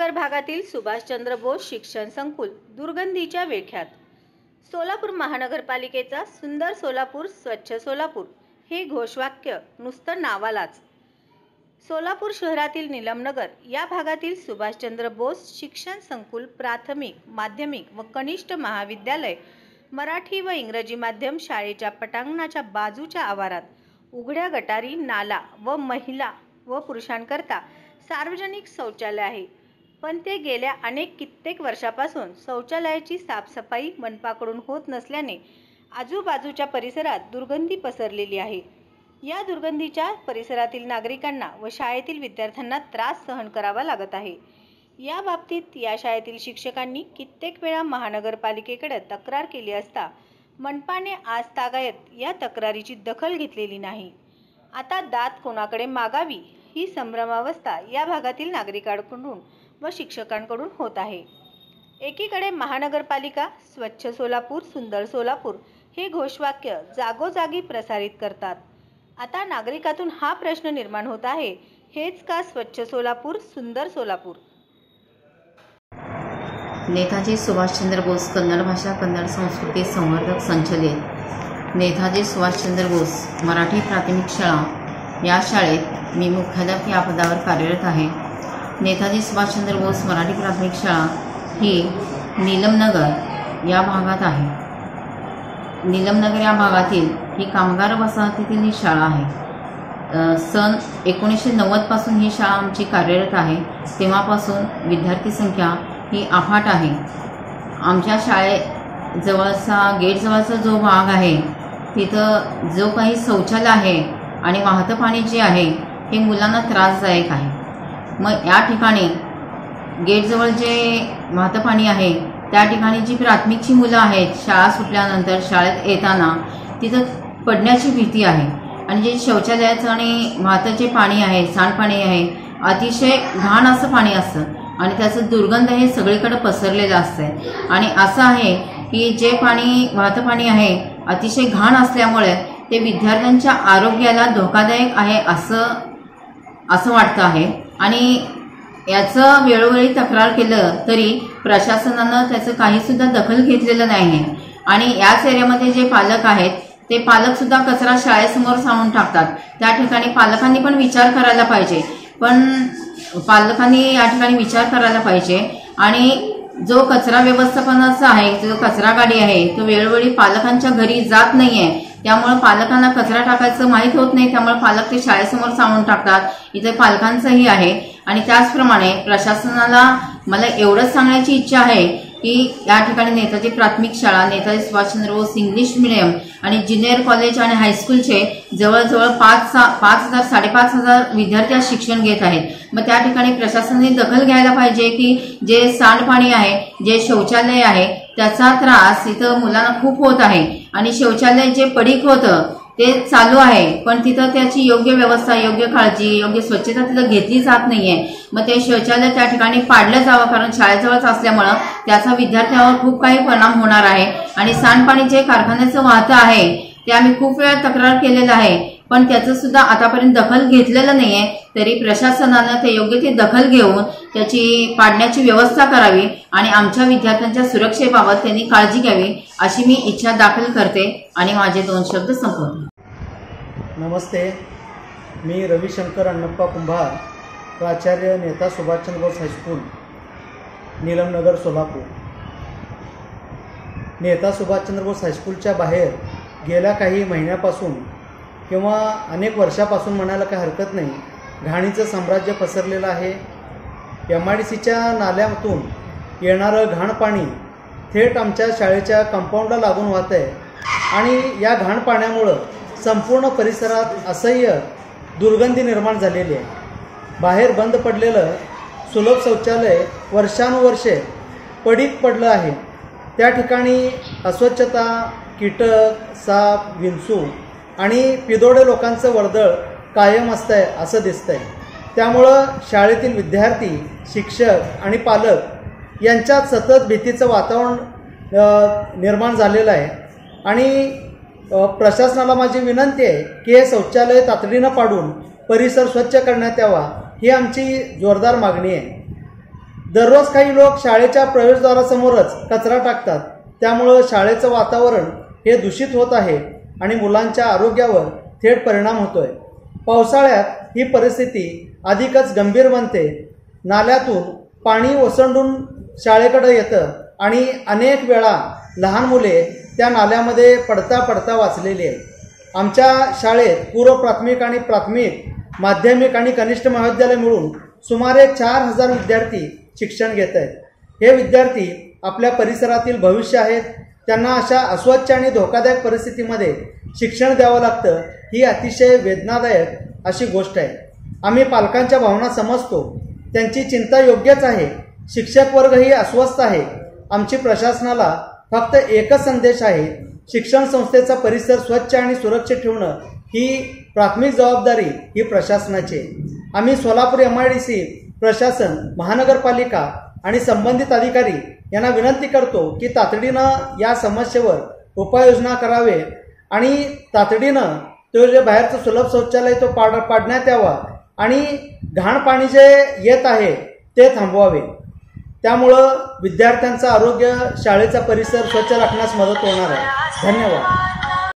नगर भागातील सुभाषचंद्र बोस शिक्षण संकुल दुर्गंधीच्या विळख्यात। सोलापूर महानगरपालिकेचा सुंदर सोलापूर स्वच्छ सोलापूर हे घोषवाक्य नुसतं नावालाच। सोलापूर शहरातील नीलमनगर या भागातील सुभाषचंद्र बोस शिक्षण संकुल प्राथमिक, माध्यमिक व कनिष्ठ महाविद्यालय मराठी व इंग्रजी माध्यम शाळेच्या पटांगणाच्या बाजूच्या आवारात उघड्या गटारी, नाला व महिला व पुरुषांकरता सार्वजनिक शौचालय आहे। पण ते गेल्या कित्येक वर्षापासून शौचालयाची साफसफाई मनपाकडून होत नसल्याने आजूबाजूच्या परिसरात दुर्गंधी पसरलेली आहे। या दुर्गंधीच्या परिसरातील नागरिकांना व शाळेतील विद्यार्थ्यांना त्रास सहन करावा लागत आहे। या बाबतीत या शाळेतील शिक्षकांनी कित्येक वेळा महानगरपालिकेकडे तक्रार केली असता मनपाने आजतागायत या तक्रारीची दखल घेतलेली नाही। आता दाद कोणाकडे मागावी ही संभ्रमावस्था या भागातील नागरिकांकडून व शिक्षकांकडून होत आहे। एकीकडे महानगरपालिका स्वच्छ सोलापूर सुंदर सोलापूर हे घोषवाक्य जागोजागी प्रसारित करतात। आता नागरिकातून हा प्रश्न निर्माण होत आहे, हेच का स्वच्छ सोलापूर सुंदर सोलापूर? नेताजी सुभाषचंद्र बोस कन्नड भाषा कन्नड संस्कृती संवर्धक संचलित नेताजी सुभाषचंद्र बोस मराठी प्राथमिक शाळा या शाळेत मी मुख्याध्यापक या पदावर कार्यरत आहे। नेताजी सुभाषचंद्र बोस मराठी प्राथमिक शाळा ही नीलमनगर या भागात आहे। नीलमनगर या भागातील ही कामगार वसाहतीतील ही शाळा आहे। सन 1990 पासून ही शाळा आमची कार्यरत आहे। तेव्हापासून विद्यार्थी संख्या ही अफाट आहे। आमच्या शाळेजवळचा गेटजवळचा जो भाग आहे तिथं जो काही शौचालय आहे आणि वाहतं पाणी जे आहे हे मुलांना त्रासदायक आहे। मग या ठिकाणी गेटजवळ जे वाहतं पाणी आहे त्या ठिकाणी जी प्राथमिकची मुलं आहेत शाळा सुटल्यानंतर शाळेत येताना तिथं पडण्याची भीती आहे आणि जे शौचालयाचं आणि वाहतं जे पाणी आहे सांडपाणी आहे अतिशय घाण असं पाणी असतं आणि त्याचं दुर्गंध हे सगळीकडे पसरलेलं असतं। आणि असं आहे की जे पाणी वाहतं पाणी आहे अतिशय घाण असल्यामुळे ते विद्यार्थ्यांच्या आरोग्याला धोकादायक आहे असं वाटतं आहे। आणि याचं वेळोवेळी तक्रार केलं तरी प्रशासनानं त्याचं काहीसुद्धा दखल घेतलेलं नाही आहे। आणि याच एरियामध्ये जे पालक आहेत ते पालकसुद्धा कचरा शाळेसमोर सांडून टाकतात। त्या ठिकाणी पालकांनी पण विचार करायला पाहिजे, पालकांनी या ठिकाणी विचार करायला पाहिजे। आणि जो कचरा व्यवस्थापनाचा आहे जो कचरा गाडी आहे तो वेळोवेळी पालकांच्या घरी जात नाही आहे। त्यामुळे पालकांना कचरा टाकायचं माहीत होत नाही, त्यामुळे पालक ते शाळेसमोर सांडून टाकतात। इथे पालकांचंही आहे। आणि त्याचप्रमाणे प्रशासनाला मला एवढंच सांगण्याची इच्छा आहे की या ठिकाणी नेताजी प्राथमिक शाळा नेताजी सुभाषचंद्र बोस इंग्लिश मीडियम आणि ज्युनियर कॉलेज आणि हायस्कूलचे जवळजवळ 5,000 5,500 विद्यार्थी शिक्षण घेत आहेत। मग त्या ठिकाणी प्रशासनाने दखल घ्यायला पाहिजे की जे सांडपाणी आहे जे शौचालय आहे त्याचा त्रास इथं मुलांना खूप होत आहे। आणि शौचालय जे पडीक होतं ते चालू आहे पण तिथं त्याची योग्य व्यवस्था योग्य काळजी योग्य स्वच्छता तिथं घेतली जात नाहीये। मग ते शौचालय त्या ठिकाणी पाडलं जावं कारण शाळेजवळच असल्यामुळं त्याचा विद्यार्थ्यांवर खूप काही परिणाम होणार आहे। आणि सांडपाणी जे कारखान्याचं वाहतं आहे ते आम्ही खूप वेळा तक्रार केलेलं आहे पण त्याचं सुद्धा आतापर्यंत दखल घेतलेलं नाहीये। तरी प्रशासनानं ते योग्य ती दखल घेऊन त्याची पाडण्याची व्यवस्था करावी आणि आमच्या विद्यार्थ्यांच्या सुरक्षेबाबत त्यांनी काळजी घ्यावी अशी मी इच्छा दाखल करते आणि माझे 2 शब्द संपवते। नमस्ते, मी रविशंकर अण्णप्पा कुंभार, प्राचार्य नेता सुभाषचंद्र बोस हायस्कूल नीलमनगर सोलापूर। नेता सुभाषचंद्र बोस हायस्कूलच्या बाहेर गेल्या काही महिन्यापासून किंवा अनेक वर्षापासून म्हणायला काही हरकत नाही घाणीचं साम्राज्य पसरलेलं आहे। MIDCच्या नाल्यातून येणारं घाण पाणी थेट आमच्या शाळेच्या कंपाऊंडला लागून वाहत आहे आणि या घाण पाण्यामुळं संपूर्ण परिसरात असह्य दुर्गंधी निर्माण झालेली आहे। बाहेर बंद पडलेलं सुलभ शौचालय वर्षानुवर्षे पडीक पडलं आहे। त्या ठिकाणी अस्वच्छता, कीटक, साप, विंचू आणि पिदोडे लोकांचं वर्दळ कायम असतंय असं दिसतंय। त्यामुळं शाळेतील विद्यार्थी, शिक्षक आणि पालक यांच्यात सतत भीतीचं वातावरण निर्माण झालेलं आहे। आणि प्रशासनाला माझी विनंती आहे की हे शौचालय तातडीनं पाडून परिसर स्वच्छ करण्यात यावा ही आमची जोरदार मागणी आहे। दररोज काही लोक शाळेच्या प्रवेशद्वारासमोरच कचरा टाकतात, त्यामुळं शाळेचं वातावरण हे दूषित होत आहे आणि मुलांच्या आरोग्यावर थेट परिणाम होतोय। पावसाळ्यात ही परिस्थिती अधिकच गंभीर बनते। नाल्यातून पाणी ओसंडून शाळेकडे येतं आणि अनेक वेळा लहान मुले त्या नाल्यामध्ये पडता पडता वाचलेली आहेत। आमच्या शाळेत पूर्व प्राथमिक आणि प्राथमिक, माध्यमिक आणि कनिष्ठ महाविद्यालय मिळून सुमारे 4000 विद्यार्थी शिक्षण घेत आहेत। हे विद्यार्थी आपल्या परिसरातील भविष्य आहेत। त्यांना अशा अस्वच्छ आणि धोकादायक परिस्थितीमध्ये शिक्षण द्यावं लागतं, ही अतिशय वेदनादायक अशी गोष्ट आहे। आम्ही पालकांच्या भावना समजतो, त्यांची चिंता योग्यच आहे। शिक्षक वर्गही अस्वस्थ आहे। आमची प्रशासनाला फक्त एकच संदेश आहे, शिक्षण संस्थेचा परिसर स्वच्छ आणि सुरक्षित ठेवणं ही प्राथमिक जबाबदारी ही प्रशासनाची आहे। आम्ही सोलापूर MIDC प्रशासन, महानगरपालिका आणि संबंधित अधिकारी यांना विनंती करतो की तातडीनं या समस्येवर उपाययोजना करावे आणि तातडीनं तो जे बाहेरचं सुलभ शौचालय तो पाडण्यात यावा आणि घाण पाणी जे येत आहे ते थांबवावे। त्यामुळं विद्यार्थ्यांचं आरोग्य, शाळेचा परिसर स्वच्छ राखण्यास मदत होणार आहे। धन्यवाद।